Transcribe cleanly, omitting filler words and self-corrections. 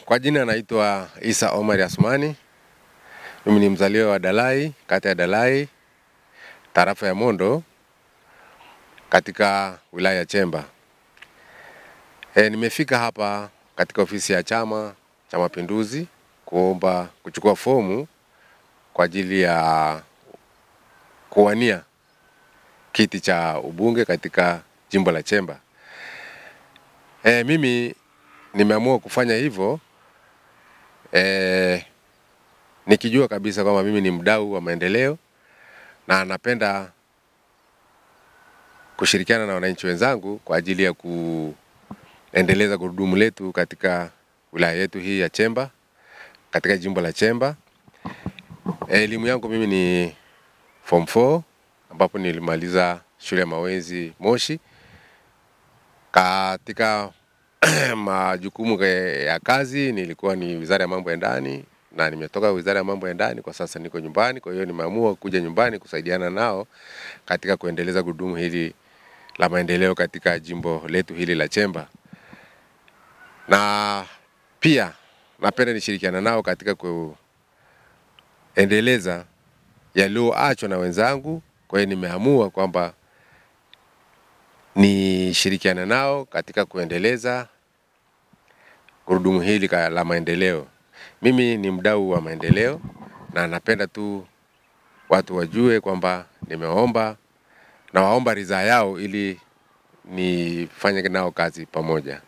Kwa jina naitwa Isa Omar Asmani. Mimi ni mzaliwa wa Dalai, kata ya Dalai, tarafa ya Mondo, katika wilaya ya Chemba. Nimefika hapa katika ofisi ya Chama cha Mapinduzi kuchukua fomu kwa ajili ya kuwania kiti cha ubunge katika jimbo la Chemba. Mimi nimeamua kufanya hivyo nikijua kabisa kwamba mimi ni mdau wa maendeleo na napenda kushirikiana na wananchi wenzangu kwa ajili ya kuendeleza gurudumu letu katika wilaya yetu hii ya Chemba, katika jimbo la Chemba. Elimu yangu mimi ni form 4 ambapo nilimaliza shule ya Mawenzi Moshi. Katika majukumu ya kazi nilikuwa ni Wizara ya Mambo ya Ndani, na nimetoka Wizara ya Mambo ya Ndani, kwa sasa niko nyumbani. Kwa hiyo nimeamua kuja nyumbani kusaidiana nao katika kuendeleza gurudumu hili la maendeleo katika jimbo letu hili la Chemba. Na pia napenda nishirikiana nao katika kuendeleza yaliyoachwa na wenzangu. Kwa hiyo nimeamua kwamba nishirikiana nao katika kuendeleza gurudumu hili la maendeleo. Mimi ni mdau wa maendeleo na napenda tu watu wajue kwamba nawaomba ridhaa yao ili nifanye nao kazi pamoja.